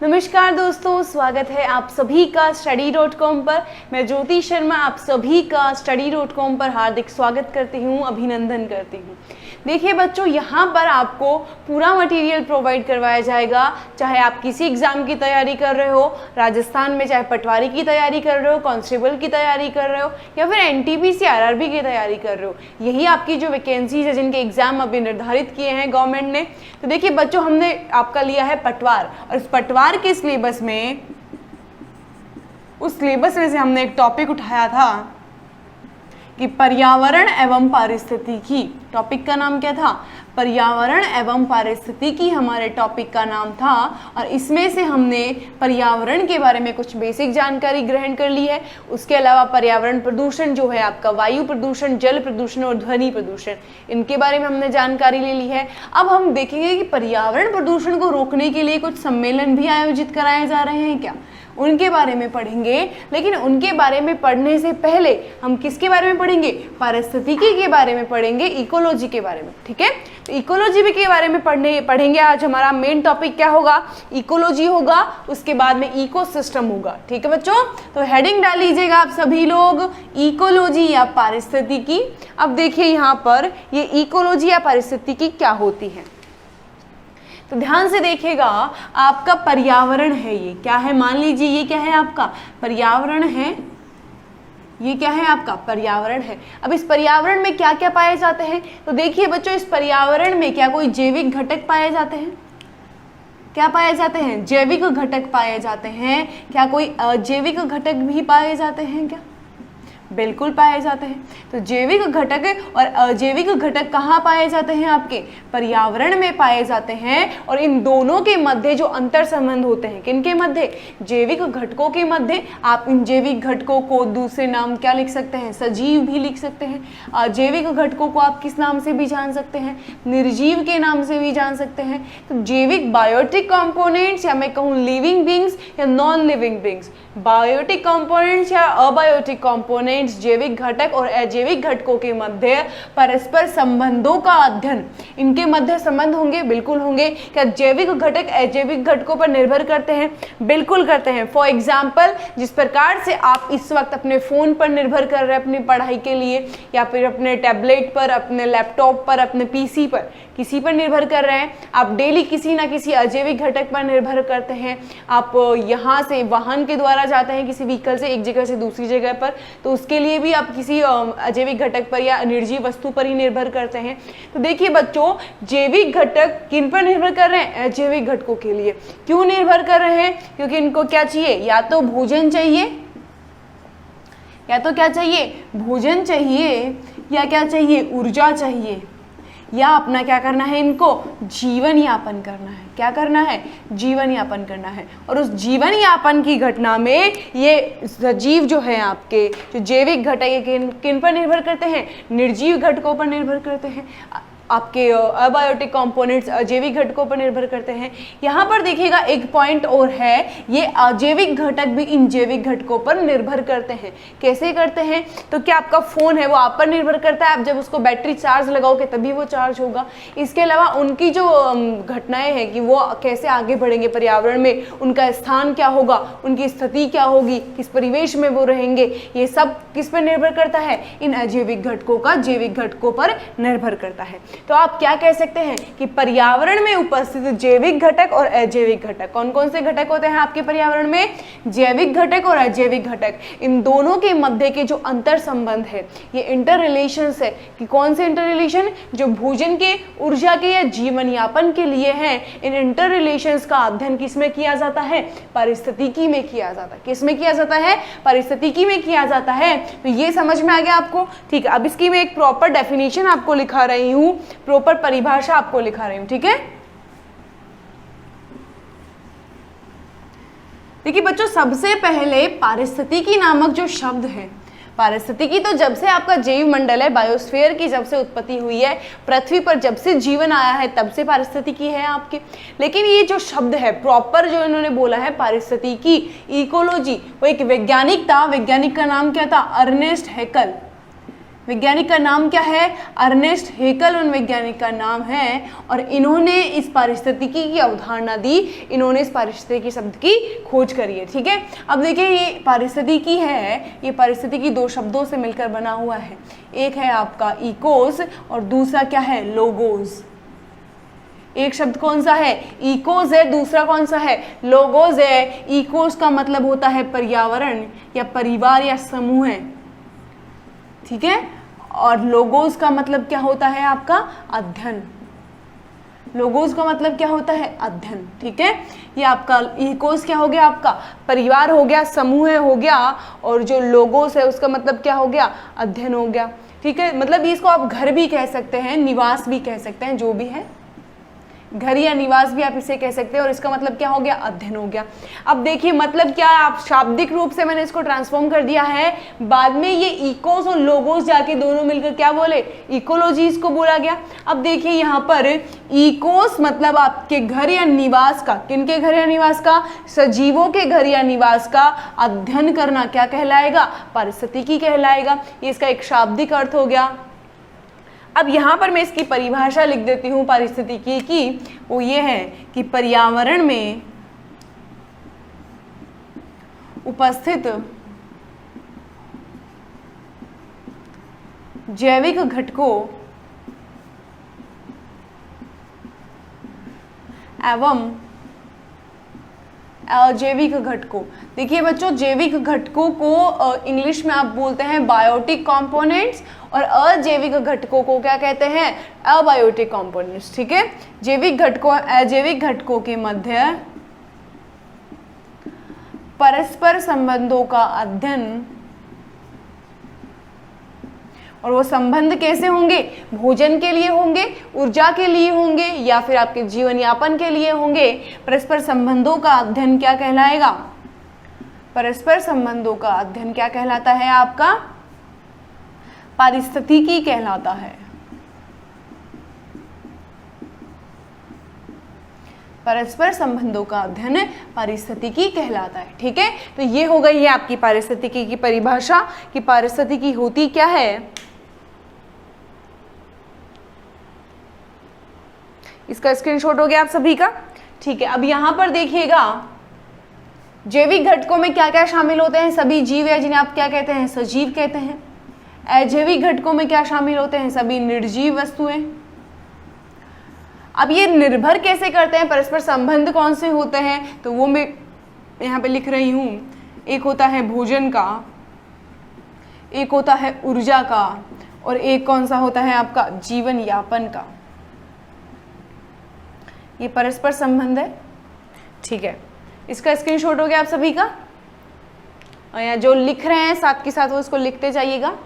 नमस्कार दोस्तों, स्वागत है आप सभी का study.com पर। मैं ज्योति शर्मा आप सभी का study.com पर हार्दिक स्वागत करती हूँ, अभिनंदन करती हूँ। देखिए बच्चों, यहाँ पर आपको पूरा मटेरियल प्रोवाइड करवाया जाएगा, चाहे आप किसी एग्ज़ाम की तैयारी कर रहे हो, राजस्थान में चाहे पटवारी की तैयारी कर रहे हो, कांस्टेबल की तैयारी कर रहे हो, या फिर एनटीपीसी आरआरबी की तैयारी कर रहे हो। यही आपकी जो वैकेंसीज है जिनके एग्ज़ाम अभी निर्धारित किए हैं गवर्नमेंट ने। तो देखिए बच्चों, हमने आपका लिया है पटवार, और इस पटवार के सिलेबस में, उस सिलेबस में से हमने एक टॉपिक उठाया था कि पर्यावरण एवं पारिस्थितिकी। टॉपिक का नाम क्या था? पर्यावरण एवं पारिस्थितिकी हमारे टॉपिक का नाम था। और इसमें से हमने पर्यावरण के बारे में कुछ बेसिक जानकारी ग्रहण कर ली है। उसके अलावा पर्यावरण प्रदूषण जो है आपका वायु प्रदूषण, जल प्रदूषण और ध्वनि प्रदूषण, इनके बारे में हमने जानकारी ले ली है। अब हम देखेंगे कि पर्यावरण प्रदूषण को रोकने के लिए कुछ सम्मेलन भी आयोजित कराए जा रहे हैं क्या, उनके बारे में पढ़ेंगे। लेकिन उनके बारे में पढ़ने से पहले हम किसके बारे में पढ़ेंगे? पारिस्थितिकी के बारे में पढ़ेंगे, इकोलॉजी के बारे में। ठीक है, तो इकोलॉजी भी के बारे में पढ़ेंगे। आज हमारा मेन टॉपिक क्या होगा? इकोलॉजी होगा, उसके बाद में इकोसिस्टम होगा। ठीक है बच्चों, तो हेडिंग डाल लीजिएगा आप सभी लोग, इकोलॉजी या पारिस्थितिकी। अब देखिए यहाँ पर ये इकोलॉजी या पारिस्थितिकी क्या होती है, तो ध्यान से देखिएगा। आपका पर्यावरण है, ये क्या है? मान लीजिए ये क्या है? आपका पर्यावरण है। ये क्या है? आपका पर्यावरण है। अब इस पर्यावरण में क्या क्या पाए जाते हैं? तो देखिए बच्चों, इस पर्यावरण में क्या कोई जैविक घटक पाए जाते हैं? क्या पाए जाते हैं? जैविक घटक पाए जाते हैं। क्या कोई अजैविक घटक भी पाए जाते हैं क्या? बिल्कुल पाए जाते हैं। तो जैविक घटक और अजैविक घटक कहाँ पाए जाते हैं? आपके पर्यावरण में पाए जाते हैं। और इन दोनों के मध्य जो अंतर संबंध होते हैं, किनके मध्य? जैविक घटकों के मध्य। आप इन जैविक घटकों को दूसरे नाम क्या लिख सकते हैं? सजीव भी लिख सकते हैं। अजैविक घटकों को आप किस नाम से भी जान सकते हैं? निर्जीव के नाम से भी जान सकते हैं। तो जैविक बायोटिक कंपोनेंट्स, या मैं कहूँ लिविंग बींग्स या non living beings, biotic components या अबायोटिक कंपोनेंट्स, जैविक घटक और अजैविक घटकों के मध्य परस्पर संबंधों का अध्ययन। इनके मध्य संबंध होंगे? बिल्कुल होंगे। क्या जैविक घटक अजैविक घटकों पर निर्भर करते हैं? बिल्कुल करते हैं। फॉर एग्जाम्पल, जिस प्रकार से आप इस वक्त अपने फोन पर निर्भर कर रहे हैं अपनी पढ़ाई के लिए, या फिर अपने टैबलेट पर, अपने लैपटॉप पर, अपने पीसी पर, किसी पर निर्भर कर रहे हैं, आप डेली किसी ना किसी अजैविक घटक पर निर्भर करते हैं। आप यहाँ से वाहन के द्वारा जाते हैं किसी व्हीकल से एक जगह से दूसरी जगह पर, तो उसके लिए भी आप किसी अजैविक घटक पर या निर्जीव वस्तु पर ही निर्भर करते हैं। तो देखिए बच्चों, जैविक घटक किन पर निर्भर कर रहे हैं? अजैविक घटकों के लिए। क्यों निर्भर कर रहे हैं? क्योंकि इनको क्या चाहिए? या तो भोजन चाहिए, या तो क्या चाहिए? भोजन चाहिए, या क्या चाहिए? ऊर्जा चाहिए, या अपना क्या करना है? इनको जीवन यापन करना है। क्या करना है? जीवन यापन करना है। और उस जीवन यापन की घटना में ये सजीव जो है आपके, जो जैविक घटक है, किन पर निर्भर करते हैं? निर्जीव घटकों पर निर्भर करते हैं। आपके अबायोटिक कंपोनेंट्स अजैविक घटकों पर निर्भर करते हैं। यहाँ पर देखिएगा एक पॉइंट और है, ये अजैविक घटक भी इन जैविक घटकों पर निर्भर करते हैं। कैसे करते हैं? तो क्या आपका फोन है वो आप पर निर्भर करता है, आप जब उसको बैटरी चार्ज लगाओगे तभी वो चार्ज होगा। इसके अलावा उनकी जो घटनाएं हैं कि वो कैसे आगे बढ़ेंगे पर्यावरण में, उनका स्थान क्या होगा, उनकी स्थिति क्या होगी, किस परिवेश में वो रहेंगे, ये सब किस पर निर्भर करता है? इन अजैविक घटकों का जैविक घटकों पर निर्भर करता है। तो आप क्या कह सकते हैं कि पर्यावरण में उपस्थित जैविक घटक और अजैविक घटक, कौन कौन से घटक होते हैं आपके पर्यावरण में? जैविक घटक और अजैविक घटक। इन दोनों के मध्य के जो अंतर संबंध है, ये इंटर रिलेशंस है। कि कौन से इंटर रिलेशन? जो भोजन के, ऊर्जा के या जीवन यापन के लिए हैं। इन इंटर रिलेशंस का अध्ययन किसमें किया जाता है? पारिस्थितिकी में किया जाता है। किसमें किया जाता है? पारिस्थितिकी में किया जाता है। तो ये समझ में आ गया आपको? ठीक है, अब इसकी मैं एक प्रॉपर डेफिनेशन आपको लिखा रही हूं, प्रॉपर परिभाषा आपको लिखा रही हूं। ठीक है, देखिए बच्चों, सबसे पहले पारिस्थितिकी नामक जो शब्द है, पारिस्थितिकी तो जब से आपका जैव मंडल है, बायोस्फीयर की जब से उत्पत्ति हुई है, पृथ्वी पर जब से जीवन आया है तब से पारिस्थितिकी है आपकी। लेकिन ये जो शब्द है प्रॉपर जो इन्होंने बोला है पारिस्थितिकी, इकोलॉजी, वो एक वैज्ञानिक था। वैज्ञानिक का नाम क्या था? अर्नेस्ट हैकल। वैज्ञानिक का नाम क्या है? अर्नेस्ट हैकल उन वैज्ञानिक का नाम है। और इन्होंने इस पारिस्थितिकी की अवधारणा दी, इन्होंने इस पारिस्थितिकी शब्द की खोज करी है। ठीक है, अब देखिए ये पारिस्थितिकी है, ये पारिस्थितिकी दो शब्दों से मिलकर बना हुआ है। एक है आपका इकोस और दूसरा क्या है? लोगोस। एक शब्द कौन सा है? इकोस है, दूसरा कौन सा है? लोगोस है। इकोस का मतलब होता है पर्यावरण या परिवार या समूह है, ठीक है, और लोगोस का मतलब क्या होता है आपका? अध्ययन। लोगोस का मतलब क्या होता है? अध्ययन। ठीक है, ये आपका इकोस क्या हो गया? आपका परिवार हो गया, समूह हो गया, और जो लोगोस है उसका मतलब क्या हो गया? अध्ययन हो गया। ठीक है, मतलब इसको आप घर भी कह सकते हैं, निवास भी कह सकते हैं, जो भी है घर या निवास भी आप इसे कह सकते हैं, और इसका मतलब क्या हो गया? अध्ययन हो गया। अब देखिए मतलब क्या है, आप शाब्दिक रूप से मैंने इसको ट्रांसफॉर्म कर दिया है, बाद में ये इकोस और लोगोस जाके दोनों मिलकर क्या बोले? इकोलॉजी इसको बोला गया। अब देखिए यहाँ पर इकोस मतलब आपके घर या निवास का, किनके घर या निवास का? सजीवों के घर या निवास का अध्ययन करना क्या कहलाएगा? पारिस्थितिकी कहलाएगा। ये इसका एक शाब्दिक अर्थ हो गया। अब यहाँ पर मैं इसकी परिभाषा लिख देती हूँ पारिस्थितिकी की, वो ये है कि पर्यावरण में उपस्थित जैविक घटकों एवं अजैविक घटकों। देखिए बच्चों, जैविक घटकों को इंग्लिश में आप बोलते हैं बायोटिक कंपोनेंट्स, और अजैविक घटकों को क्या कहते हैं? Abiotic components. ठीक है, जैविक घटकों अजैविक घटकों के मध्य परस्पर संबंधों का अध्ययन, और वो संबंध कैसे होंगे? भोजन के लिए होंगे, ऊर्जा के लिए होंगे, या फिर आपके जीवन यापन के लिए होंगे। परस्पर संबंधों का अध्ययन क्या कहलाएगा? परस्पर संबंधों का अध्ययन क्या कहलाता है आपका? पारिस्थितिकी कहलाता है। परस्पर संबंधों का अध्ययन पारिस्थितिकी कहलाता है। ठीक है, तो ये हो गई है आपकी पारिस्थितिकी की परिभाषा कि पारिस्थितिकी होती क्या है। इसका स्क्रीनशॉट हो गया आप सभी का। ठीक है, अब यहां पर देखिएगा जैविक घटकों में क्या क्या शामिल होते हैं? सभी जीव है जिन्हें आप क्या कहते हैं? सजीव कहते हैं। अजैविक घटकों में क्या शामिल होते हैं? सभी निर्जीव वस्तुएं। अब ये निर्भर कैसे करते हैं? परस्पर संबंध कौन से होते हैं? तो वो मैं यहाँ पे लिख रही हूँ। एक होता है भोजन का, एक होता है ऊर्जा का, और एक कौन सा होता है आपका? जीवन यापन का। ये परस्पर संबंध है। ठीक है, इसका स्क्रीनशॉट हो गया आप सभी का, और यहाँ जो लिख रहे हैं साथ के साथ वो इसको लिखते जाइएगा।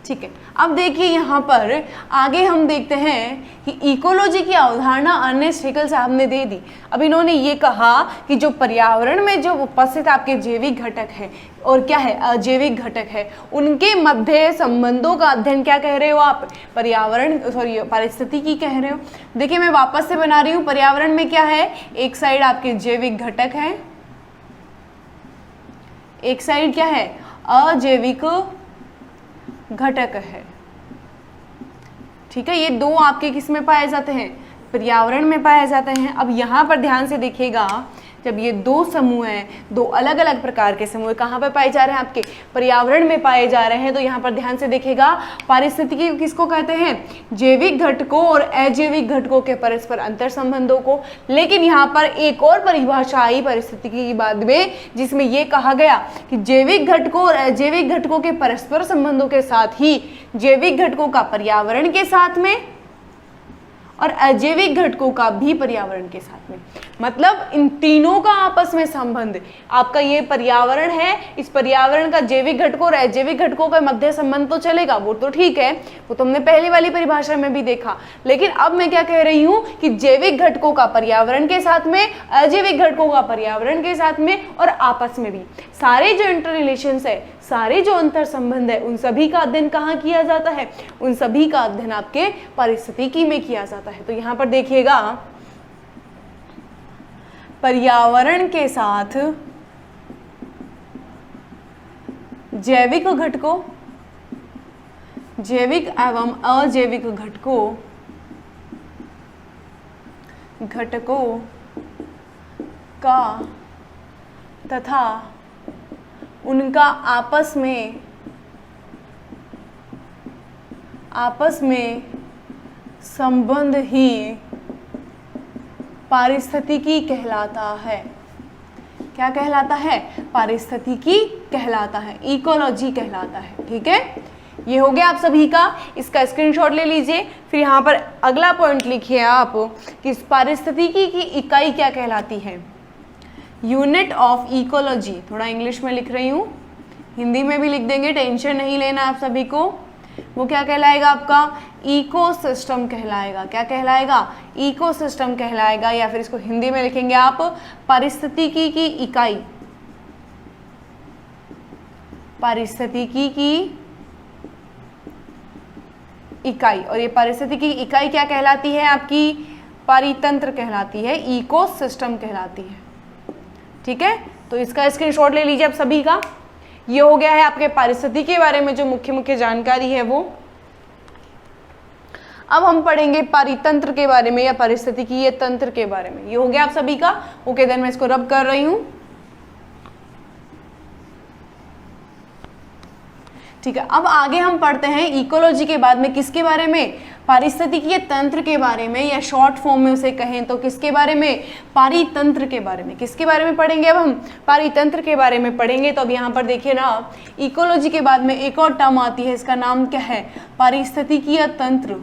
ठीक है, अब देखिए यहाँ पर आगे हम देखते हैं कि इकोलॉजी की अवधारणा अर्नेस्ट हैकल साहब ने दे दी। अब इन्होंने ये कहा कि जो पर्यावरण में जो उपस्थित आपके जैविक घटक है और क्या है? अजैविक घटक है, उनके मध्य संबंधों का अध्ययन क्या कह रहे हो आप? पर्यावरण पारिस्थितिकी कह रहे हो। देखिए मैं वापस से बना रही हूँ। पर्यावरण में क्या है? एक साइड आपके जैविक घटक है, एक साइड क्या है? अजैविक घटक है। ठीक है, ये दो आपके किस में पाए जाते हैं? पर्यावरण में पाए जाते हैं। अब यहाँ पर ध्यान से देखिएगा, जब ये दो समूह हैं, दो अलग अलग प्रकार के समूह कहाँ पर पाए जा रहे हैं? आपके पर्यावरण में पाए जा रहे हैं। तो यहाँ पर ध्यान से देखिएगा, पारिस्थितिकी किसको कहते हैं? जैविक घटकों और अजैविक घटकों के परस्पर अंतर संबंधों को। लेकिन यहाँ पर एक और परिभाषा आई पारिस्थितिकी की बाद में, जिसमें ये कहा गया कि जैविक घटकों और अजैविक घटकों के परस्पर संबंधों के साथ ही जैविक घटकों का पर्यावरण के साथ में और अजैविक घटकों का भी पर्यावरण के साथ में, मतलब इन तीनों का आपस में संबंध। आपका ये पर्यावरण है, इस पर्यावरण का जैविक घटकों और अजैविक घटकों का मध्य संबंध तो चलेगा, वो तो ठीक है, वो तो हमने पहले वाली परिभाषा में भी देखा। लेकिन अब मैं क्या कह रही हूँ कि जैविक घटकों का पर्यावरण के साथ में, अजैविक घटकों का पर्यावरण के साथ में और आपस में भी, सारे जो इंटर रिलेशंस है सारे जो अंतर संबंध है उन सभी का अध्ययन कहाँ किया जाता है, उन सभी का अध्ययन आपके पारिस्थितिकी में किया जाता है। तो यहाँ पर देखिएगा, पर्यावरण के साथ जैविक घटकों, जैविक एवं अजैविक घटकों का तथा उनका आपस में संबंध ही पारिस्थितिकी कहलाता है। क्या कहलाता है? पारिस्थितिकी कहलाता है, इकोलॉजी कहलाता है। ठीक है, ये हो गया आप सभी का। इसका स्क्रीनशॉट ले लीजिए। फिर यहाँ पर अगला पॉइंट लिखिए आप कि इस पारिस्थितिकी की इकाई क्या कहलाती है। यूनिट ऑफ इकोलॉजी, थोड़ा इंग्लिश में लिख रही हूँ, हिंदी में भी लिख देंगे, टेंशन नहीं लेना आप सभी को। वो क्या कहलाएगा? आपका इकोसिस्टम कहलाएगा। क्या कहलाएगा? इकोसिस्टम कहलाएगा। या फिर इसको हिंदी में लिखेंगे आप पारिस्थितिकी की इकाई, पारिस्थितिकी की इकाई। और ये पारिस्थितिकी की इकाई क्या कहलाती है? आपकी पारितंत्र कहलाती है, इकोसिस्टम कहलाती है। ठीक है, तो इसका स्क्रीनशॉट ले लीजिए आप सभी का। ये हो गया है आपके पारिस्थितिकी के बारे में जो मुख्य मुख्य जानकारी है वो। अब हम पढ़ेंगे पारितंत्र के बारे में या पारिस्थितिकीय तंत्र के बारे में। ये हो गया आप सभी का। ओके, देन मैं इसको रब कर रही हूं। ठीक है, अब आगे हम पढ़ते हैं इकोलॉजी के बाद में किसके बारे में? पारिस्थितिकीय तंत्र के बारे में, या शॉर्ट फॉर्म में उसे कहें तो किसके बारे में? पारितंत्र के बारे में। किसके बारे में पढ़ेंगे? अब हम पारितंत्र के बारे में पढ़ेंगे। तो अब यहाँ पर देखिए ना, इकोलॉजी के बाद में एक और टर्म आती है, इसका नाम क्या है? पारिस्थितिकीय तंत्र।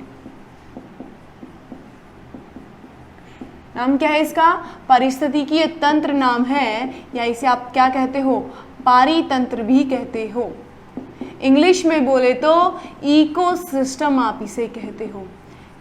नाम क्या है इसका? पारिस्थितिकीय तंत्र नाम है, या इसे आप क्या कहते हो? पारितंत्र भी कहते हो। इंग्लिश में बोले तो इकोसिस्टम आप इसे कहते हो।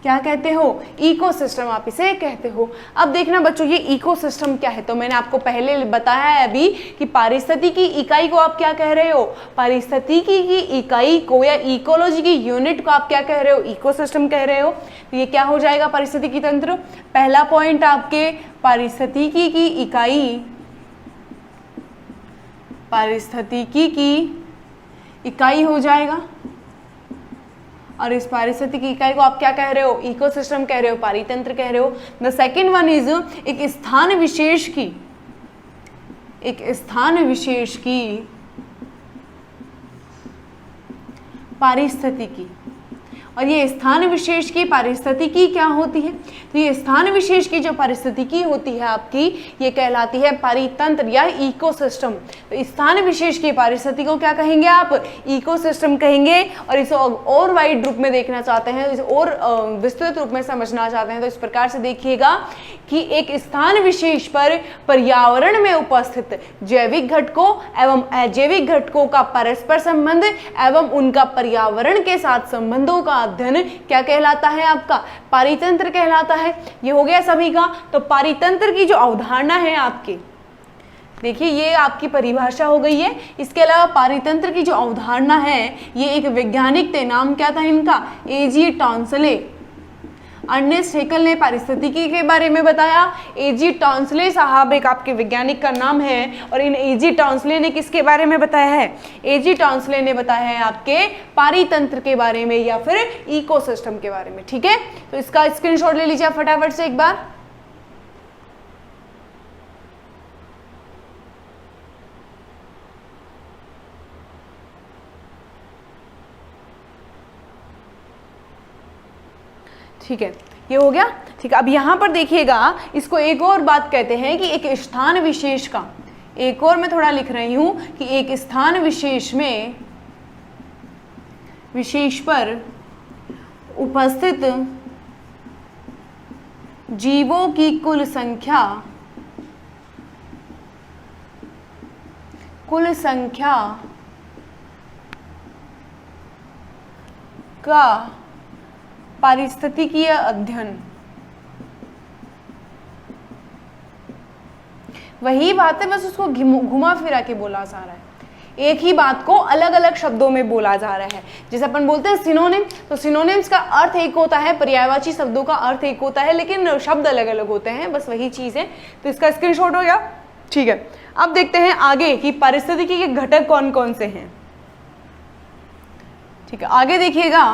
क्या कहते हो? इकोसिस्टम आप इसे कहते हो। अब देखना बच्चों, ये इकोसिस्टम क्या है? तो मैंने आपको पहले बताया है अभी कि पारिस्थितिकी की इकाई को आप क्या कह रहे हो? पारिस्थितिकी की इकाई को या इकोलॉजी की यूनिट को आप क्या कह रहे हो? इकोसिस्टम कह रहे हो। तो ये क्या हो जाएगा? पारिस्थितिकी तंत्र। पहला पॉइंट आपके, पारिस्थितिकी की इकाई, पारिस्थितिकी की इकाई हो जाएगा। और इस पारिस्थितिकी इकाई को आप क्या कह रहे हो? इकोसिस्टम कह रहे हो, पारितंत्र कह रहे हो। द सेकेंड वन इज एक स्थान विशेष की, एक स्थान विशेष की पारिस्थितिकी। और ये स्थान विशेष की पारिस्थितिकी क्या होती है? तो ये स्थान विशेष की जो पारिस्थितिकी होती है आपकी, ये कहलाती है पारितंत्र या इकोसिस्टम। तो स्थान विशेष की पारिस्थितिकी को क्या कहेंगे आप? इकोसिस्टम कहेंगे। और इसे और वाइड रूप में देखना चाहते हैं, इसे और विस्तृत रूप में समझना चाहते हैं तो इस प्रकार से देखिएगा कि एक स्थान विशेष पर पर्यावरण में उपस्थित जैविक घटकों एवं अजैविक घटकों का परस्पर संबंध एवं उनका पर्यावरण के साथ संबंधों का अध्ययन क्या कहलाता है? आपका पारितंत्र कहलाता है। ये हो गया सभी का। तो पारितंत्र की जो अवधारणा है आपकी, देखिए ये आपकी परिभाषा हो गई है। इसके अलावा पारितंत्र की जो अवधारणा है, ये एक वैज्ञानिक थे, नाम क्या था इनका? एजी टॉन्सले। अर्नेस्ट हेकल ने पारिस्थितिकी के बारे में बताया। एजी टॉन्सले साहब एक आपके वैज्ञानिक का नाम है। और इन एजी टॉन्सले ने किसके बारे में बताया है? एजी टॉन्सले ने बताया है आपके पारितंत्र के बारे में या फिर इकोसिस्टम के बारे में। ठीक है, तो इसका स्क्रीनशॉट ले लीजिए फटाफट से एक बार। ठीक है, ये हो गया। ठीक है, अब यहाँ पर देखिएगा, इसको एक और बात कहते हैं कि एक स्थान विशेष का, एक और मैं थोड़ा लिख रही हूं कि एक स्थान विशेष में, विशेष पर उपस्थित जीवों की कुल संख्या का पारिस्थितिकीय अध्ययन। वही बात है, बस उसको घुमा फिरा के बोला जा रहा है। एक ही बात को अलग अलग शब्दों में बोला जा रहा है। जैसे अपन बोलते हैं सिनोनिम, तो सिनोनिम्स का अर्थ एक होता है, पर्यायवाची शब्दों का अर्थ एक होता है, लेकिन शब्द अलग अलग होते हैं, बस वही चीज है। तो इसका स्क्रीनशॉट हो गया, ठीक है। अब देखते हैं आगे कि पारिस्थितिकी के घटक कौन कौन से हैं। ठीक है, आगे देखिएगा,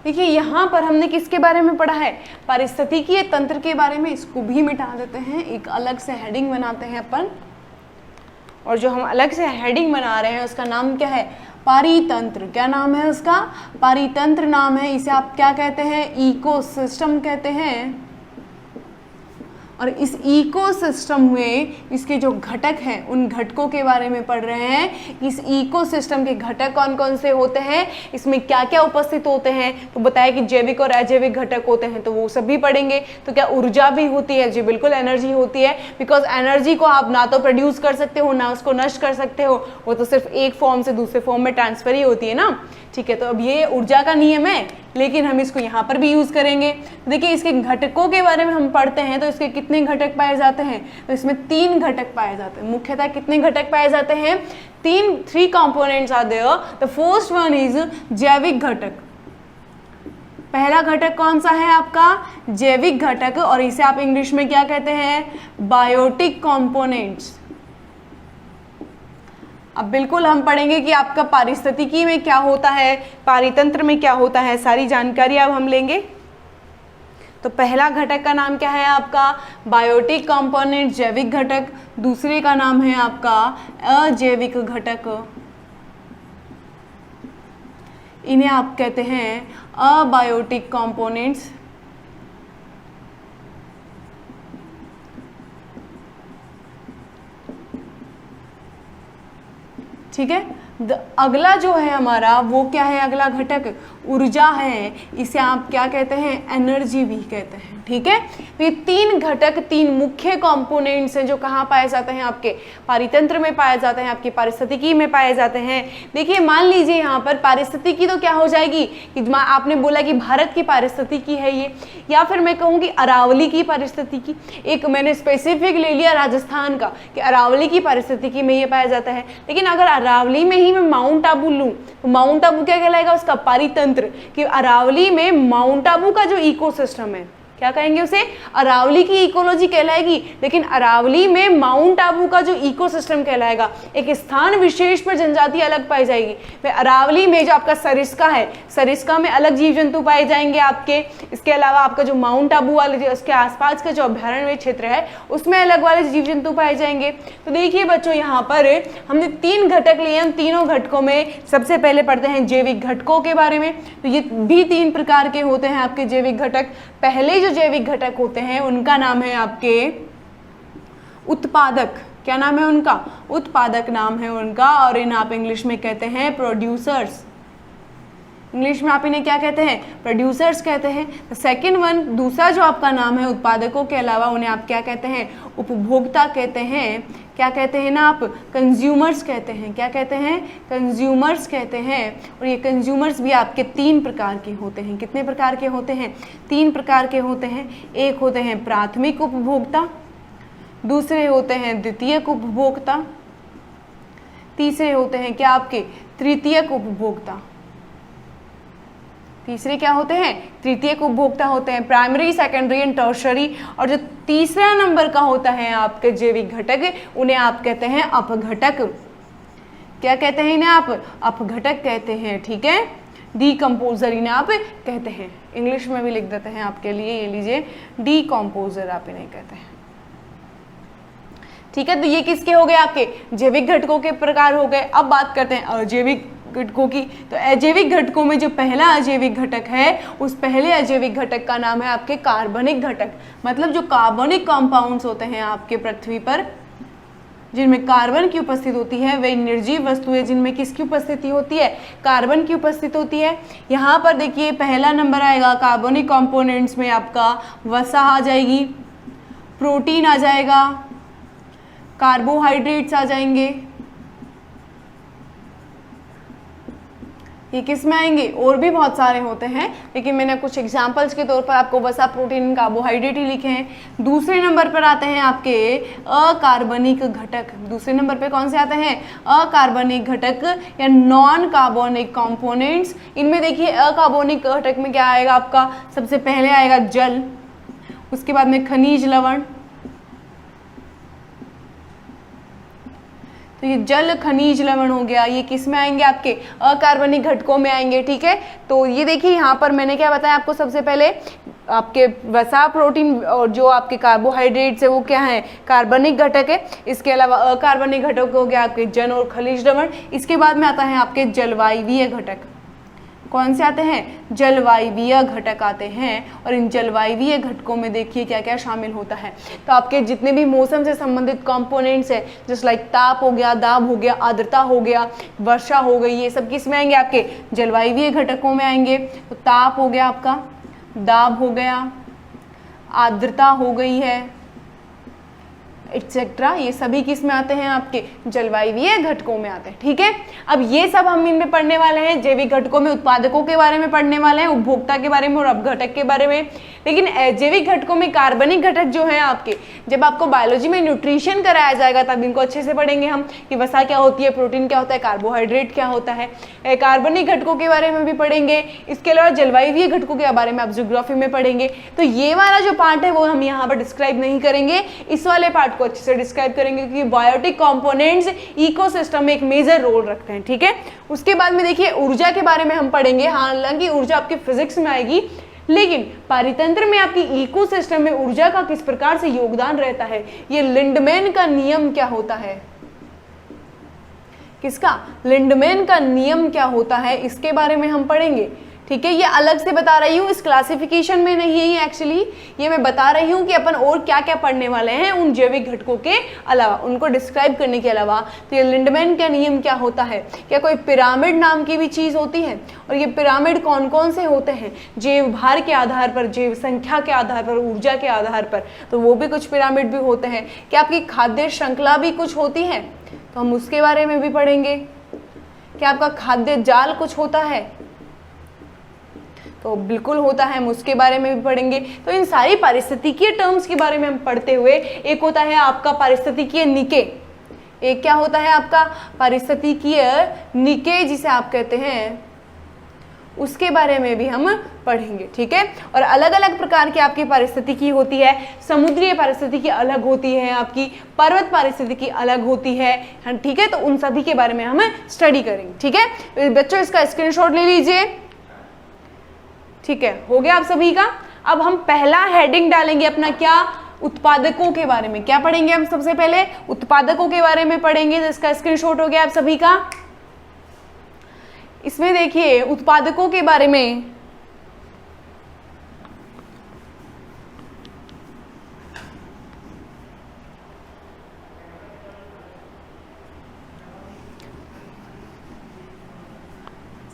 देखिए यहाँ पर हमने किसके बारे में पढ़ा है, पारिस्थितिकीय तंत्र के बारे में। इसको भी मिटा देते हैं, एक अलग से हेडिंग बनाते हैं अपन, और जो हम अलग से हेडिंग बना रहे हैं उसका नाम क्या है, पारितंत्र। क्या नाम है उसका, पारितंत्र नाम है। इसे आप क्या कहते हैं, इकोसिस्टम कहते हैं। और इस इकोसिस्टम में इसके जो घटक हैं उन घटकों के बारे में पढ़ रहे हैं। इस इकोसिस्टम के घटक कौन कौन से होते हैं, इसमें क्या क्या उपस्थित होते हैं। तो बताया कि जैविक और अजैविक घटक होते हैं, तो वो सभी पढ़ेंगे। तो क्या ऊर्जा भी होती है, जी बिल्कुल एनर्जी होती है, बिकॉज एनर्जी को आप ना तो प्रोड्यूस कर सकते हो ना उसको नष्ट कर सकते हो, वो तो सिर्फ एक फॉर्म से दूसरे फॉर्म में ट्रांसफर ही होती है ना। ठीक है, तो अब ये ऊर्जा का नियम है, लेकिन हम इसको यहाँ पर भी यूज करेंगे। देखिए इसके घटकों के बारे में हम पढ़ते हैं, तो इसके कितने घटक पाए जाते हैं, तो इसमें 3 घटक पाए जाते हैं। मुख्यतः कितने घटक पाए जाते हैं, 3 components are there. The first one is जैविक घटक। पहला घटक कौन सा है आपका, जैविक घटक, और इसे आप इंग्लिश में क्या कहते हैं, बायोटिक कंपोनेंट्स। अब बिल्कुल हम पढ़ेंगे कि आपका पारिस्थितिकी में क्या होता है, पारितंत्र में क्या होता है, सारी जानकारी अब हम लेंगे। तो पहला घटक का नाम क्या है आपका, बायोटिक कंपोनेंट, जैविक घटक। दूसरे का नाम है आपका अजैविक घटक, इन्हें आप कहते हैं अबायोटिक कंपोनेंट्स। ठीक है, अगला जो है हमारा वो क्या है, अगला घटक ऊर्जा है, इसे आप क्या कहते हैं, एनर्जी भी कहते हैं। ठीक है, तो ये 3 घटक, 3 मुख्य कंपोनेंट्स हैं जो कहाँ पाए जाते हैं, आपके पारितंत्र में पाए जाते हैं, आपकी पारिस्थितिकी में पाए जाते हैं। देखिए मान लीजिए यहाँ पर पारिस्थितिकी तो क्या हो जाएगी कि आपने बोला कि भारत की पारिस्थितिकी है ये, या फिर मैं कहूँ कि अरावली की पारिस्थितिकी। एक मैंने स्पेसिफिक ले लिया राजस्थान का कि अरावली की पारिस्थितिकी में ये पाया जाता है, लेकिन अगर अरावली में ही मैं माउंट आबू लूँ तो माउंट आबू क्या कहलाएगा, उसका पारितंत्र। कि अरावली में माउंट आबू का जो इकोसिस्टम है, क्या कहेंगे उसे, अरावली की इकोलॉजी कहलाएगी, लेकिन अरावली में माउंट आबू का जो इकोसिस्टम कहलाएगा। एक स्थान विशेष पर जनजाति अलग पाई जाएगी। वे अरावली में जो आपका सरिस्का है, सरिस्का में अलग जीव जंतु पाए जाएंगे आपके। इसके अलावा आपका जो माउंट आबू वाले उसके आसपास का जो अभ्यारण्य क्षेत्र है उसमें अलग वाले जीव जंतु पाए जाएंगे। तो देखिए बच्चों यहाँ पर हमने 3 घटक लिए हैं, तीनों घटकों में सबसे पहले पढ़ते हैं जैविक घटकों के बारे में। तो ये भी 3 प्रकार के होते हैं आपके जैविक घटक। पहले जो जैविक घटक होते हैं उनका नाम है आपके उत्पादक। क्या नाम है उनका, उत्पादक नाम है उनका, और इन्हें आप इंग्लिश में कहते हैं प्रोड्यूसर्स। इंग्लिश में आप इन्हें क्या कहते हैं, प्रोड्यूसर्स कहते हैं। सेकंड वन, दूसरा जो आपका नाम है उत्पादकों के अलावा उन्हें आप क्या कहते हैं, उपभोक्ता कहते हैं। क्या कहते हैं ना आप, कंज्यूमर्स कहते हैं। क्या कहते हैं, कंज्यूमर्स कहते हैं। और ये कंज्यूमर्स भी आपके 3 प्रकार के होते हैं। कितने प्रकार के होते हैं, 3 प्रकार के होते हैं। एक होते हैं प्राथमिक उपभोक्ता, दूसरे होते हैं द्वितीयक उपभोक्ता, तीसरे होते हैं क्या आपके तृतीयक उपभोक्ता। तीसरे क्या होते हैं, तृतीयक उपभोक्ता होते हैं, प्राइमरी, सेकेंडरी एंड टर्शरी। और जो तीसरा नंबर का होता है आपके जैविक घटक, उन्हें आप कहते हैं अपघटक। क्या कहते हैं इन्हें आप, अपघटक कहते हैं। ठीक है, डीकम्पोजर इन्हें आप कहते हैं। इंग्लिश में भी लिख देते हैं आपके लिए, ये लीजिए डीकम्पोजर आप इन्हें कहते हैं। ठीक है, तो ये किसके हो गए, आपके जैविक घटकों के प्रकार हो गए। अब बात करते हैं अजैविक घटकों की। तो अजैविक घटकों में जो पहला अजैविक घटक है, उस पहले अजैविक घटक का नाम है आपके कार्बनिक घटक। मतलब जो कार्बनिक कंपाउंड्स होते हैं आपके पृथ्वी पर, जिनमें कार्बन की उपस्थिति होती है, वे निर्जीव वस्तुएं जिनमें किसकी उपस्थिति होती है, कार्बन की उपस्थिति होती है। यहाँ पर देखिए पहला नंबर आएगा कार्बनिक कंपोनेंट्स में आपका वसा आ जाएगी, प्रोटीन आ जाएगा, कार्बोहाइड्रेट्स आ जाएंगे, ये किस में आएंगे? और भी बहुत सारे होते हैं, लेकिन मैंने कुछ एग्जाम्पल्स के तौर पर आपको वसा, प्रोटीन, कार्बोहाइड्रेट ही लिखे हैं। दूसरे नंबर पर आते हैं आपके अकार्बनिक घटक। दूसरे नंबर पे कौन से आते हैं? अकार्बनिक घटक या नॉन कार्बोनिक कंपोनेंट्स। इनमें देखिए अकार्बनिक घटक में क्या आएगा आपका? सबसे पहले आएगा जल, उसके बाद में खनिज लवण। तो ये जल खनिज लवण हो गया, ये किस में आएंगे? आपके अकार्बनिक घटकों में आएंगे। ठीक है, तो ये देखिए यहाँ पर मैंने क्या बताया आपको? सबसे पहले आपके वसा, प्रोटीन और जो आपके कार्बोहाइड्रेट्स है वो क्या है? कार्बनिक घटक है। इसके अलावा अकार्बनिक घटक हो गया आपके जल और खनिज लवण। इसके बाद में आता है आपके जलवायवीय घटक। कौन से आते हैं? जलवायवीय घटक आते हैं। और इन जलवायवीय घटकों में देखिए क्या क्या शामिल होता है। तो आपके जितने भी मौसम से संबंधित कंपोनेंट्स है, जैसे लाइक ताप हो गया, दाब हो गया, आर्द्रता हो गया, वर्षा हो गई, ये सब किस में आएंगे? आपके जलवायवीय घटकों में आएंगे। तो ताप हो गया आपका, दाब हो गया, आर्द्रता हो गई है, एक्सेट्रा, ये सभी किस में आते हैं? आपके जलवायवीय घटकों में आते हैं। ठीक है, अब ये सब हम इनमें पढ़ने वाले हैं। जैविक घटकों में उत्पादकों के बारे में पढ़ने वाले हैं, उपभोक्ता के बारे में और अपघटक के बारे में। लेकिन जैविक घटकों में कार्बनिक घटक जो है आपके, जब आपको बायोलॉजी में न्यूट्रिशन कराया जाएगा तब इनको अच्छे से पढ़ेंगे हम कि वसा क्या होती है, प्रोटीन क्या होता है, कार्बोहाइड्रेट क्या होता है। कार्बनिक घटकों के बारे में भी पढ़ेंगे। इसके अलावा जलवायवीय घटकों के बारे में आप ज्योग्राफी में पढ़ेंगे। तो ये वाला जो पार्ट है वो हम यहाँ पर डिस्क्राइब नहीं करेंगे, इस वाले पार्ट को अच्छे से डिस्क्राइब करेंगे, क्योंकि बायोटिक कंपोनेंट्स इकोसिस्टम में एक मेजर रोल रखते हैं। ठीक है, उसके बाद में देखिए ऊर्जा के बारे में हम पढ़ेंगे। हालांकि ऊर्जा आपकी फिजिक्स में आएगी, लेकिन पारितंत्र में आपकी इकोसिस्टम में ऊर्जा का किस प्रकार से योगदान रहता है, ये लिंडमैन का नियम क्या होता है, किसका? लिंडमैन का नियम क्या होता है, इसके बारे में हम पढ़ेंगे। ठीक है, ये अलग से बता रही हूँ, इस क्लासिफिकेशन में नहीं है एक्चुअली, ये मैं बता रही हूँ कि अपन और क्या क्या पढ़ने वाले हैं उन जैविक घटकों के अलावा, उनको डिस्क्राइब करने के अलावा। तो ये लिंडमैन का नियम क्या होता है? क्या कोई पिरामिड नाम की भी चीज़ होती है? और ये पिरामिड कौन कौन से होते हैं? जैव भार के आधार पर, जैव संख्या के आधार पर, ऊर्जा के आधार पर, तो वो भी कुछ पिरामिड भी होते हैं। क्या आपकी खाद्य श्रृंखला भी कुछ होती है? तो हम उसके बारे में भी पढ़ेंगे। क्या आपका खाद्य जाल कुछ होता है? तो बिल्कुल होता है, हम उसके बारे में भी पढ़ेंगे। तो इन सारी पारिस्थितिकीय टर्म्स के बारे में हम पढ़ते हुए, एक होता है आपका पारिस्थितिकीय निके, एक क्या होता है आपका पारिस्थितिकीय निके जिसे आप कहते हैं, उसके बारे में भी हम पढ़ेंगे। ठीक है, और अलग अलग प्रकार की आपकी पारिस्थितिकी होती है। समुद्रीय पारिस्थितिकी अलग होती है, आपकी पर्वत पारिस्थितिकी अलग होती है। ठीक है, तो उन सभी के बारे में हम स्टडी करेंगे। ठीक है, तो बच्चों इसका स्क्रीनशॉट ले लीजिए। ठीक है, हो गया आप सभी का। अब हम पहला हेडिंग डालेंगे अपना, क्या? उत्पादकों के बारे में। क्या पढ़ेंगे हम? सबसे पहले उत्पादकों के बारे में पढ़ेंगे, जिसका स्क्रीनशॉट हो गया आप सभी का। इसमें देखिए उत्पादकों के बारे में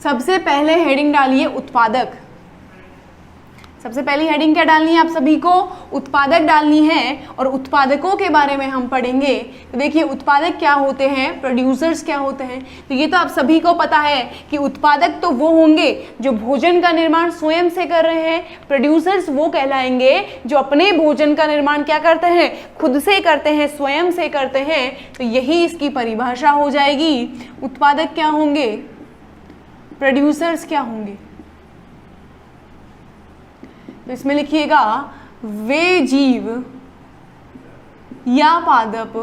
सबसे पहले हेडिंग डालिए उत्पादक। सबसे पहली हेडिंग क्या डालनी है आप सभी को? उत्पादक डालनी है। और उत्पादकों के बारे में हम पढ़ेंगे। तो देखिए उत्पादक क्या होते हैं, प्रोड्यूसर्स क्या होते हैं। तो ये तो आप सभी को पता है कि उत्पादक तो वो होंगे जो भोजन का निर्माण स्वयं से कर रहे हैं। प्रोड्यूसर्स वो कहलाएंगे जो अपने भोजन का निर्माण क्या करते हैं, खुद से करते हैं, स्वयं से करते हैं। तो यही इसकी परिभाषा हो जाएगी। उत्पादक क्या होंगे, प्रोड्यूसर्स क्या होंगे। तो इसमें लिखिएगा वे जीव या पादप,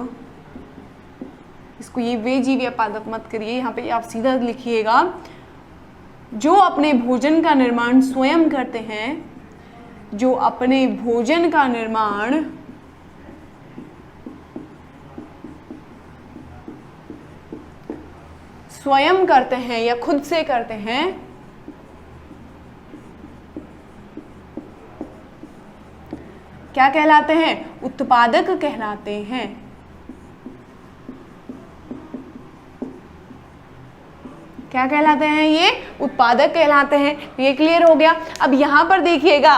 इसको ये वे जीव या पादप मत करिए, यहाँ पे आप सीधा लिखिएगा जो अपने भोजन का निर्माण स्वयं करते हैं, जो अपने भोजन का निर्माण स्वयं करते हैं या खुद से करते हैं, क्या कहलाते हैं? उत्पादक कहलाते हैं। क्या कहलाते हैं? ये उत्पादक कहलाते हैं। ये क्लियर हो गया। अब यहां पर देखिएगा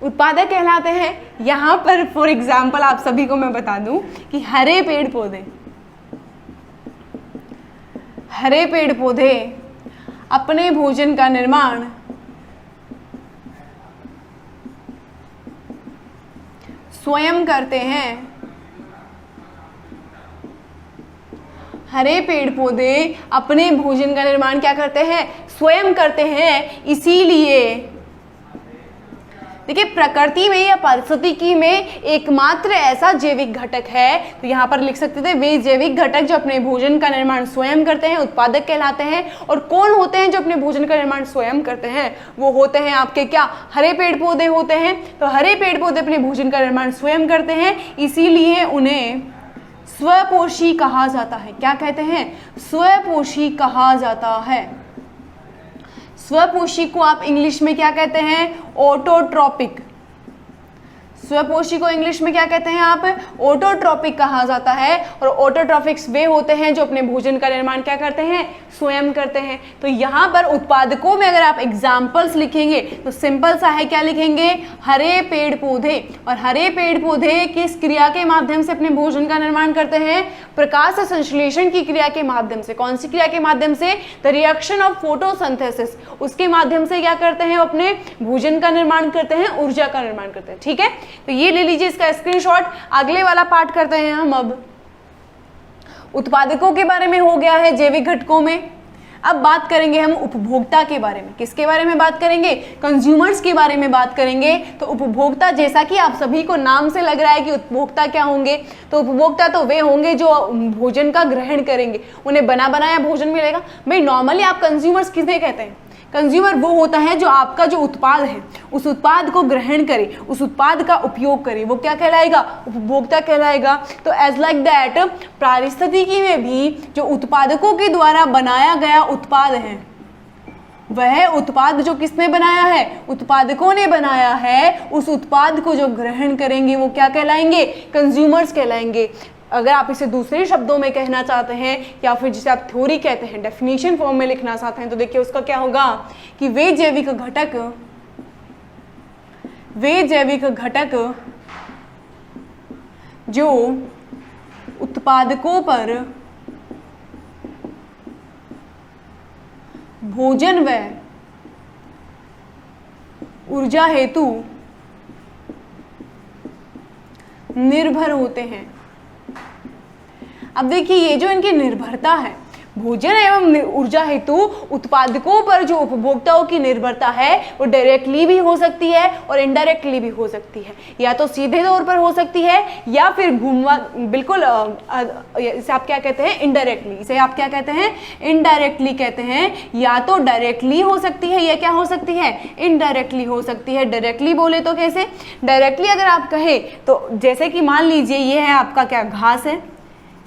उत्पादक कहलाते हैं। यहां पर फॉर एग्जाम्पल आप सभी को मैं बता दूं कि हरे पेड़ पौधे, हरे पेड़ पौधे अपने भोजन का निर्माण स्वयं करते हैं। हरे पेड़ पौधे अपने भोजन का निर्माण क्या करते हैं? स्वयं करते हैं। इसीलिए देखिए, प्रकृति में या पारिस्थितिकी में एकमात्र ऐसा जैविक घटक है, तो यहाँ पर लिख सकते थे वे जैविक घटक जो अपने भोजन का निर्माण स्वयं करते हैं उत्पादक कहलाते हैं। और कौन होते हैं जो अपने भोजन का निर्माण स्वयं करते हैं? वो होते हैं आपके क्या? हरे पेड़ पौधे होते हैं। तो हरे पेड़ पौधे अपने भोजन का निर्माण स्वयं करते हैं, इसीलिए उन्हें स्वपोषी कहा जाता है। क्या कहते हैं? स्वपोषी कहा जाता है। स्वपोषी को आप इंग्लिश में क्या कहते हैं? ऑटोट्रॉपिक। स्वपोषी को इंग्लिश में क्या कहते हैं आप? ऑटोट्रॉपिक कहा जाता है। और ऑटोट्रॉफिक्स वे होते हैं जो अपने भोजन का निर्माण क्या करते हैं? स्वयं करते हैं। तो यहाँ पर उत्पादकों में अगर आप एग्जाम्पल्स लिखेंगे तो सिंपल सा है, क्या लिखेंगे? हरे पेड़ पौधे। और हरे पेड़ पौधे किस क्रिया के माध्यम से अपने भोजन का निर्माण करते हैं? प्रकाश संश्लेषण की क्रिया के माध्यम से। कौन सी क्रिया के माध्यम से? The reaction of photosynthesis. उसके माध्यम से क्या करते हैं? अपने भोजन का निर्माण करते हैं, ऊर्जा का निर्माण करते हैं। ठीक है, तो ये ले लीजिए इसका स्क्रीनशॉट। अगले वाला पार्ट करते हैं हम। अब उत्पादकों के बारे में हो गया है, जैविक घटकों में। अब बात करेंगे हम उपभोक्ता के बारे में। किसके बारे में बात करेंगे? कंज्यूमर्स के बारे में बात करेंगे। तो उपभोक्ता, जैसा कि आप सभी को नाम से लग रहा है कि उपभोक्ता क्या होंगे, तो उपभोक्ता तो वे होंगे जो भोजन का ग्रहण करेंगे, उन्हें बना बनाया भोजन मिलेगा। भाई नॉर्मली आप कंज्यूमर्स किसे कहते हैं? कंज्यूमर वो होता है जो आपका जो उत्पाद है उस उत्पाद को ग्रहण करे, उस उत्पाद का उपयोग करे, वो क्या कहलाएगा? उपभोक्ता कहलाएगा। तो एज लाइक दैट पारिस्थितिकी में भी जो उत्पादकों के द्वारा बनाया गया उत्पाद है, वह उत्पाद जो किसने बनाया है? उत्पादकों ने बनाया है। उस उत्पाद को जो ग्रहण करेंगे वो क्या कहलाएंगे? कंज्यूमर्स कहलाएंगे। अगर आप इसे दूसरे शब्दों में कहना चाहते हैं या फिर जिसे आप थ्योरी कहते हैं, डेफिनेशन फॉर्म में लिखना चाहते हैं, तो देखिए उसका क्या होगा कि वे जैविक घटक जो उत्पादकों पर भोजन व ऊर्जा हेतु निर्भर होते हैं। अब देखिए, ये जो इनकी निर्भरता है, भोजन एवं ऊर्जा हेतु उत्पादकों पर जो उपभोक्ताओं की निर्भरता है वो डायरेक्टली भी हो सकती है और इनडायरेक्टली भी हो सकती है। या तो सीधे तौर पर हो सकती है या फिर घुमा, बिल्कुल इसे आप क्या कहते हैं? इनडायरेक्टली। इसे आप क्या कहते हैं? इनडायरेक्टली कहते हैं। या तो डायरेक्टली हो सकती है या क्या हो सकती है? इनडायरेक्टली हो सकती है। डायरेक्टली बोले तो कैसे? डायरेक्टली अगर आप कहें तो जैसे कि मान लीजिए ये है आपका क्या? घास है।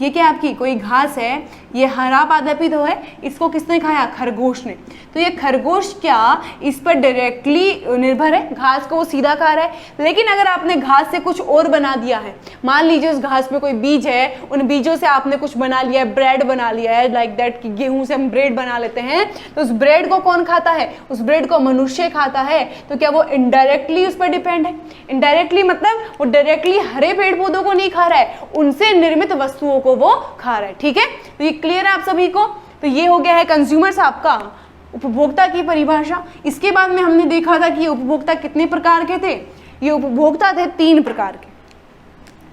ये क्या आपकी कोई घास है, ये हरा पादपी तो है, इसको किसने खाया? खरगोश ने। तो ये खरगोश क्या इस पर डायरेक्टली निर्भर है? घास को वो सीधा खा रहा है। लेकिन अगर आपने घास से कुछ और बना दिया है, मान लीजिए उस घास में कोई बीज है, उन बीजों से आपने कुछ बना लिया है, ब्रेड बना लिया है, लाइक दैट कि गेहूं से हम ब्रेड बना लेते हैं, तो उस ब्रेड को कौन खाता है? उस ब्रेड को मनुष्य खाता है। तो क्या वो इनडायरेक्टली उस पर डिपेंड है? इनडायरेक्टली मतलब वो डायरेक्टली हरे पेड़ पौधों को नहीं खा रहा है, उनसे निर्मित वस्तुओं को वो खा रहा है। ठीक है, तो ये क्लियर है आप सभी को? तो ये हो गया है कंज्यूमर्स आपका उपभोक्ता की परिभाषा। इसके बाद में हमने देखा था कि ये उपभोक्ता कितने प्रकार के थे? ये उपभोक्ता थे 3 प्रकार के।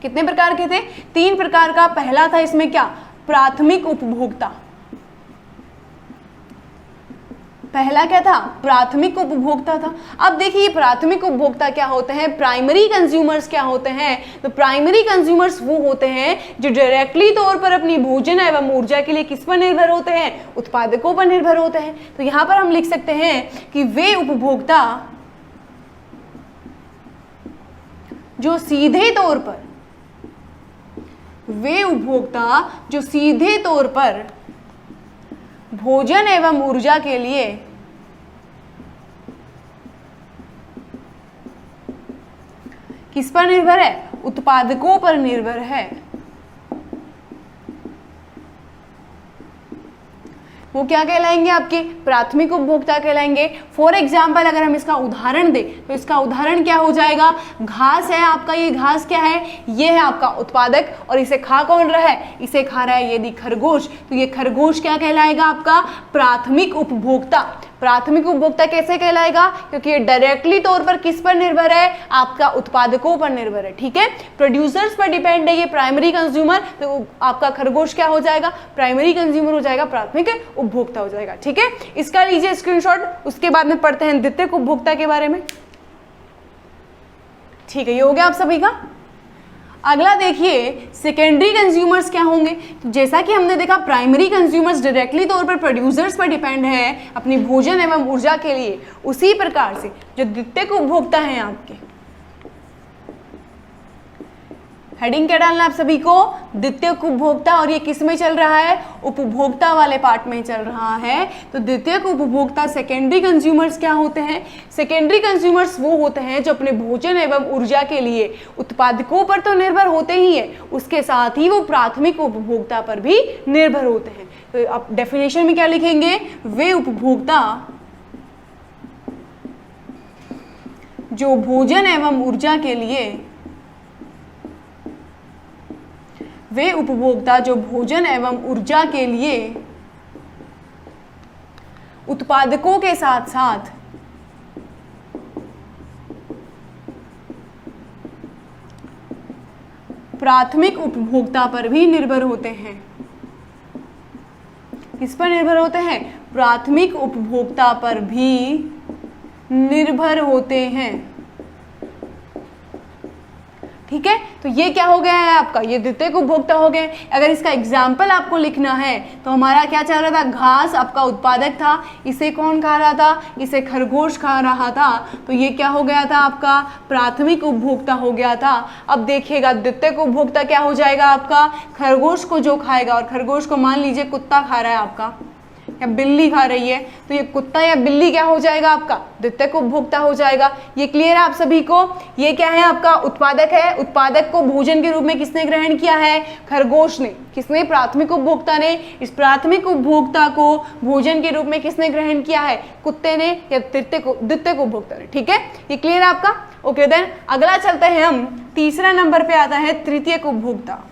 कितने प्रकार के थे? 3 प्रकार का। पहला था इसमें क्या? प्राथमिक उपभोक्ता। पहला क्या था? प्राथमिक उपभोक्ता था। अब देखिए प्राथमिक उपभोक्ता क्या होते हैं? प्राइमरी कंज्यूमर्स क्या होते हैं? तो प्राइमरी कंज्यूमर्स वो होते हैं जो डायरेक्टली तौर पर अपनी भोजन एवं ऊर्जा के लिए किस पर निर्भर होते हैं? उत्पादकों पर निर्भर होते हैं। तो यहां पर हम लिख सकते हैं कि वे उपभोक्ता जो सीधे तौर पर, वे उपभोक्ता जो सीधे तौर पर भोजन एवं ऊर्जा के लिए किस पर निर्भर है? उत्पादकों पर निर्भर है। वो क्या कहलाएंगे, आपके प्राथमिक उपभोक्ता कहलाएंगे। फॉर एग्जाम्पल अगर हम इसका उदाहरण दें तो इसका उदाहरण क्या हो जाएगा, घास है आपका, ये घास क्या है, ये है आपका उत्पादक, और इसे खा कौन रहा है, इसे खा रहा है यदि खरगोश, तो ये खरगोश क्या कहलाएगा, आपका प्राथमिक उपभोक्ता। प्राथमिक उपभोक्ता कैसे कहलाएगा, क्योंकि ये डायरेक्टली तौर पर किस पर निर्भर है, आपका उत्पादकों पर निर्भर है। ठीक है, प्रोड्यूसर्स पर डिपेंड है ये प्राइमरी कंज्यूमर, तो आपका खरगोश क्या हो जाएगा, प्राइमरी कंज्यूमर हो जाएगा, प्राथमिक उपभोक्ता हो जाएगा। ठीक है, इसका लीजिए स्क्रीनशॉट, उसके बाद में पढ़ते हैं द्वितीयक उपभोक्ता के बारे में। ठीक है, ये हो गया आप सभी का। अगला देखिए सेकेंडरी कंज्यूमर्स क्या होंगे। तो जैसा कि हमने देखा प्राइमरी कंज्यूमर्स डायरेक्टली तौर पर प्रोड्यूसर्स पर डिपेंड है अपनी भोजन एवं ऊर्जा के लिए, उसी प्रकार से जो द्वितीयक उपभोक्ता हैं आपके, हेडिंग क्या डालना आप सभी को, द्वितीयक उपभोक्ता, और ये किस में चल रहा है, उपभोक्ता वाले पार्ट में चल रहा है। तो द्वितीयक उपभोक्ता सेकेंडरी कंज्यूमर्स क्या होते हैं, सेकेंडरी कंज्यूमर्स वो होते हैं जो अपने भोजन एवं ऊर्जा के लिए उत्पादकों पर तो निर्भर होते ही है, उसके साथ ही वो प्राथमिक उपभोक्ता पर भी निर्भर होते हैं। तो आप डेफिनेशन में क्या लिखेंगे, वे उपभोक्ता जो भोजन एवं ऊर्जा के लिए, वे उपभोक्ता जो भोजन एवं ऊर्जा के लिए उत्पादकों के साथ साथ प्राथमिक उपभोक्ता पर भी निर्भर होते हैं। किस पर निर्भर होते हैं, प्राथमिक उपभोक्ता पर भी निर्भर होते हैं। ठीक है, तो ये क्या हो गया है आपका, ये द्वितीयक उपभोक्ता हो गए। अगर इसका एग्जाम्पल आपको लिखना है तो हमारा क्या चल रहा था, घास आपका उत्पादक था, इसे कौन खा रहा था, इसे खरगोश खा रहा था, तो ये क्या हो गया था, आपका प्राथमिक उपभोक्ता हो गया था। अब देखिएगा द्वितीयक उपभोक्ता क्या हो जाएगा आपका, खरगोश को जो खाएगा, और खरगोश को मान लीजिए कुत्ता खा रहा है आपका, या बिल्ली खा रही है, तो ये कुत्ता या बिल्ली क्या हो जाएगा, आपका द्वितीयक उपभोक्ता हो जाएगा। ये क्लियर है आप सभी को। ये क्या है, आपका उत्पादक है, उत्पादक को भोजन के रूप में किसने ग्रहण किया है, खरगोश ने। किसने, प्राथमिक उपभोक्ता ने। इस प्राथमिक उपभोक्ता को भोजन के रूप में किसने ग्रहण किया है, कुत्ते ने या द्वितीयक उपभोक्ता ने। ठीक है, ये क्लियर है आपका। ओके देन अगला चलते हैं हम, तीसरा नंबर पे आता है तृतीयक उपभोक्ता।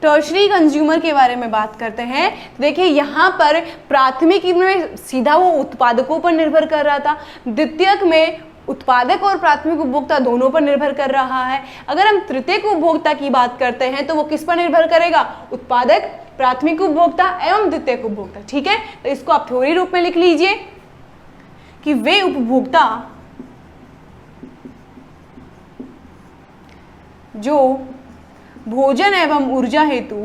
टर्शरी कंज्यूमर के बारे में बात करते हैं। देखिए यहाँ पर प्राथमिक में सीधा वो उत्पादकों पर निर्भर कर रहा था, द्वितीयक में उत्पादक और प्राथमिक उपभोक्ता दोनों पर निर्भर कर रहा है। अगर हम तृतीयक उपभोक्ता की बात करते हैं तो वो किस पर निर्भर करेगा, उत्पादक, प्राथमिक उपभोक्ता एवं द्वितीयक उपभोक्ता। ठीक है, तो इसको आप थ्योरी रूप में लिख लीजिए कि वे उपभोक्ता जो भोजन एवं ऊर्जा हेतु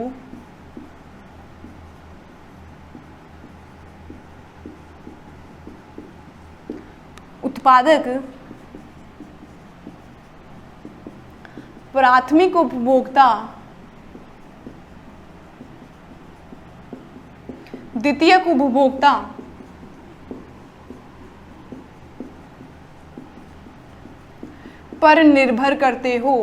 उत्पादक प्राथमिक उपभोक्ता द्वितीयक उपभोक्ता पर निर्भर करते हो,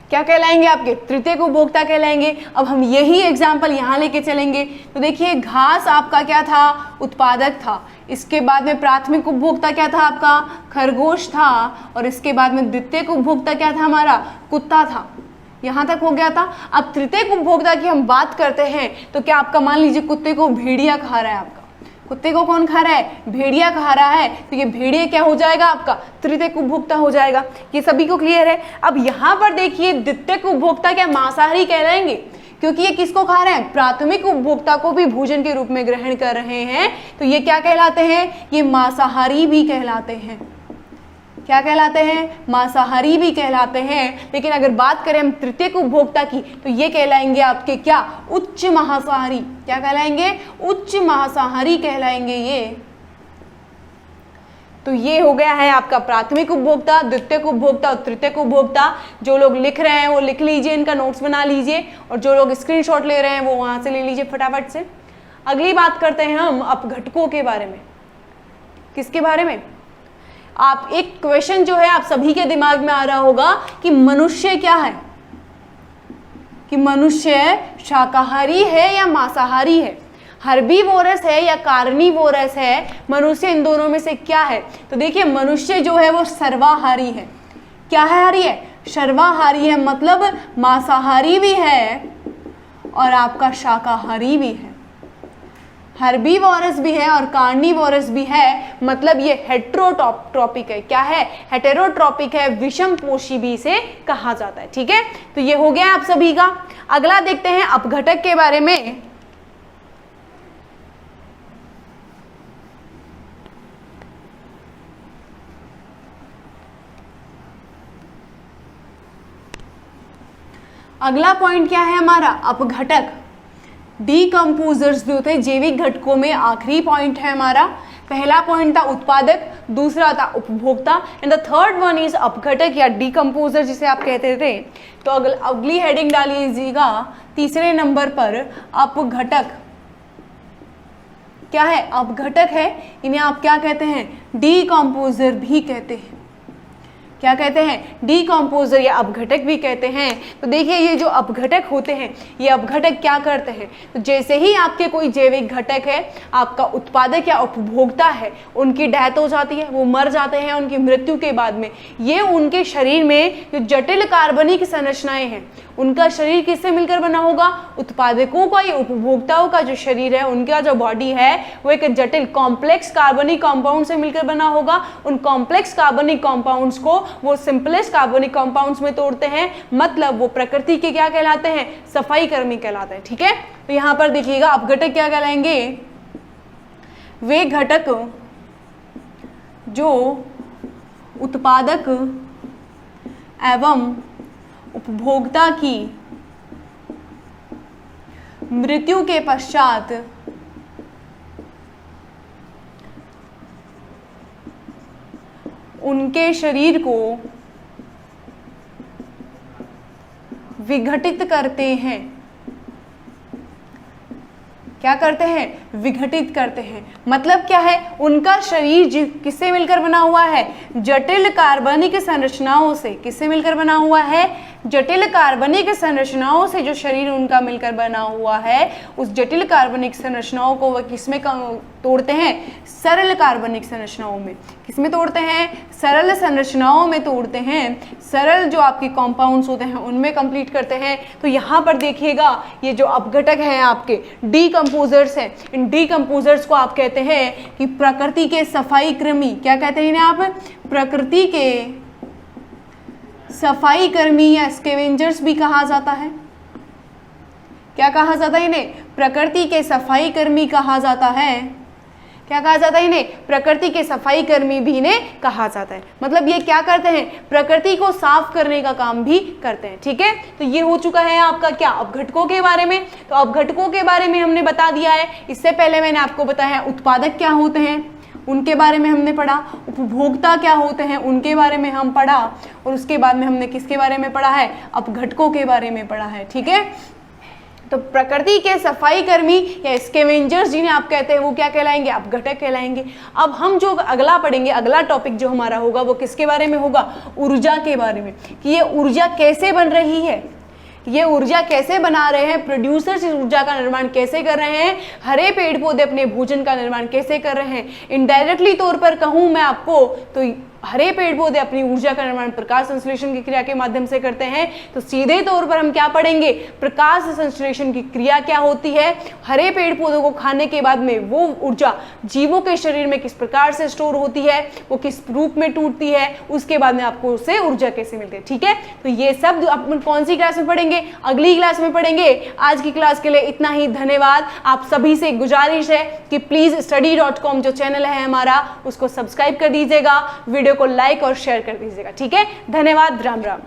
क्या कहलाएंगे, आपके तृतीयक उपभोक्ता कहलाएंगे। अब हम यही एग्जाम्पल यहाँ लेके चलेंगे। तो देखिए घास आपका क्या था, उत्पादक था, इसके बाद में प्राथमिक उपभोक्ता क्या था आपका, खरगोश था, और इसके बाद में द्वितीयक उपभोक्ता क्या था हमारा, कुत्ता था। यहाँ तक हो गया था। अब तृतीयक उपभोक्ता की हम बात करते हैं तो क्या आपका, मान लीजिए कुत्ते को भेड़िया खा रहा है आपका, कुत्ते को कौन खा रहा है, भेड़िया खा रहा है, तो ये भेड़िया क्या हो जाएगा आपका, तृतीयक उपभोक्ता हो जाएगा। ये सभी को क्लियर है। अब यहाँ पर देखिए द्वितीयक उपभोक्ता क्या मांसाहारी कहलाएंगे, क्योंकि ये किसको खा रहे हैं, प्राथमिक उपभोक्ता को भी भोजन के रूप में ग्रहण कर रहे हैं, तो ये क्या कहलाते हैं, ये मांसाहारी भी कहलाते हैं। क्या कहलाते हैं, मांसाहारी भी कहलाते हैं। लेकिन अगर बात करें हम तृतीयक उपभोक्ता की तो ये कहलाएंगे आपके क्या, उच्च मांसाहारी। क्या कहलाएंगे, उच्च मांसाहारी कहलाएंगे ये। तो ये हो गया है आपका प्राथमिक उपभोक्ता, द्वितीयक उपभोक्ता और तृतीयक उपभोक्ता। जो लोग लिख रहे हैं वो लिख लीजिए, इनका नोट्स बना लीजिए, और जो लोग स्क्रीनशॉट ले रहे हैं वो वहां से ले लीजिए फटाफट से। अगली बात करते हैं हम अपघटकों के बारे में। किसके बारे में, आप एक क्वेश्चन जो है आप सभी के दिमाग में आ रहा होगा कि मनुष्य क्या है, कि मनुष्य शाकाहारी है या मांसाहारी है, हर्बीवोरस है या कार्निवोरस है, मनुष्य इन दोनों में से क्या है। तो देखिए मनुष्य जो है वो सर्वाहारी है। क्या है हारी है? सर्वाहारी है, मतलब मांसाहारी भी है और आपका शाकाहारी भी है। हर्बीवोरस भी है और कार्निवोरस भी है, मतलब ये हेटेरोट्रॉपिक है। क्या है? हेटेरोट्रॉपिक है, विषमपोषी भी इसे कहा जाता है। ठीक है, तो ये हो गया आप सभी का। अगला देखते हैं अपघटक के बारे में। अगला पॉइंट क्या है हमारा? अपघटक। डीकम्पोजर्स जो थे जैविक घटकों में आखिरी पॉइंट है हमारा। पहला पॉइंट था उत्पादक, दूसरा था उपभोक्ता, and the third one is अपघटक या डीकम्पोजर जिसे आप कहते थे। तो अगली हेडिंग डालिएगा तीसरे नंबर पर अपघटक। क्या है? अपघटक है। इन्हें आप क्या कहते हैं? डीकम्पोजर भी कहते हैं। क्या कहते हैं? डीकम्पोजर या अपघटक भी कहते हैं। तो देखिए ये जो अपघटक होते हैं, ये अपघटक क्या करते हैं? तो जैसे ही आपके कोई जैविक घटक है, आपका उत्पादक या उपभोक्ता है, उनकी डेथ हो जाती है, वो मर जाते हैं, उनकी मृत्यु के बाद में ये उनके शरीर में जो जटिल कार्बनिक संरचनाएं हैं, उनका शरीर किससे मिलकर बना होगा? उत्पादकों का या उपभोक्ताओं का जो शरीर है, उनका जो बॉडी है, वो एक जटिल कॉम्प्लेक्स कार्बनिक कंपाउंड से मिलकर बना होगा। उन कॉम्प्लेक्स कार्बनिक कंपाउंड्स को वो सिंपलेस्ट कार्बनिक कंपाउंड्स में तोड़ते हैं, मतलब वो प्रकृति के क्या कहलाते हैं? सफाई कर्मी कहलाते हैं। ठीक है, तो यहां पर देखिएगा अपघटक क्या कहलाएंगे? वे घटक जो उत्पादक एवं उपभोक्ता की मृत्यु के पश्चात उनके शरीर को विघटित करते हैं। क्या करते हैं? विघटित करते हैं। मतलब क्या है? उनका शरीर किससे मिलकर बना हुआ है? जटिल कार्बनिक संरचनाओं से। किससे मिलकर बना हुआ है? जटिल कार्बनिक संरचनाओं से जो शरीर उनका मिलकर बना हुआ है, उस जटिल कार्बनिक संरचनाओं को वह किसमें तोड़ते हैं? सरल कार्बनिक संरचनाओं में। किसमें तोड़ते हैं? सरल संरचनाओं में तोड़ते हैं। सरल जो आपके कंपाउंड्स होते हैं उनमें कंप्लीट करते हैं। तो यहाँ पर देखिएगा ये जो अपघटक हैं आपके डीकम्पोजर्स हैं, इन डीकम्पोजर्स को आप कहते हैं कि प्रकृति के सफाई कर्मी। क्या कहते हैं इन्हें आप? प्रकृति के सफाई कर्मी या स्कैवेंजर्स भी कहा जाता है। क्या कहा जाता है इन्हें? प्रकृति के सफाई कर्मी कहा जाता है। क्या कहा जाता है इन्हें? प्रकृति के सफाई कर्मी भी इन्हें कहा जाता है। मतलब ये क्या करते हैं? प्रकृति को साफ करने का काम भी करते हैं। ठीक है, तो ये हो चुका है आपका क्या? अपघटकों के बारे में। तो अपघटकों के बारे में हमने बता दिया है। इससे पहले मैंने आपको बताया उत्पादक क्या होते हैं, उनके बारे में हमने पढ़ा। उपभोक्ता क्या होते हैं, उनके बारे में हम पढ़ा। और उसके बाद में हमने किसके बारे में पढ़ा है? अपघटकों के बारे में पढ़ा है। ठीक है, तो प्रकृति के सफाई कर्मी या स्कैवेंजर्स जिन्हें आप कहते हैं, वो क्या कहलाएंगे? अपघटक कहलाएंगे। अब हम जो अगला पढ़ेंगे, अगला टॉपिक जो हमारा होगा वो किसके बारे में होगा? ऊर्जा के बारे में, कि ये ऊर्जा कैसे बन रही है, ये ऊर्जा कैसे बना रहे हैं, प्रोड्यूसर्स इस ऊर्जा का निर्माण कैसे कर रहे हैं, हरे पेड़ पौधे अपने भोजन का निर्माण कैसे कर रहे हैं। इनडायरेक्टली तौर पर कहूं मैं आपको तो हरे पेड़ पौधे अपनी ऊर्जा का निर्माण प्रकाश संश्लेषण की क्रिया के माध्यम से करते हैं। तो सीधे तौर पर हम क्या पढ़ेंगे? प्रकाश संश्लेषण की क्रिया क्या होती है, हरे पेड़ पौधों को खाने के बाद में वो ऊर्जा जीवों के शरीर में किस प्रकार से स्टोर होती है, वो किस रूप में टूटती है, उसके बाद में आपको उससे ऊर्जा कैसे मिलती है। ठीक है, तो ये सब अपन कौन सी क्लास में पढ़ेंगे? अगली क्लास में पढ़ेंगे। आज की क्लास के लिए इतना ही, धन्यवाद। आप सभी से गुजारिश है कि प्लीज study.com जो चैनल है हमारा, उसको सब्सक्राइब कर दीजिएगा, वीडियो को लाइक और शेयर कर दीजिएगा। ठीक है, धन्यवाद। राम राम।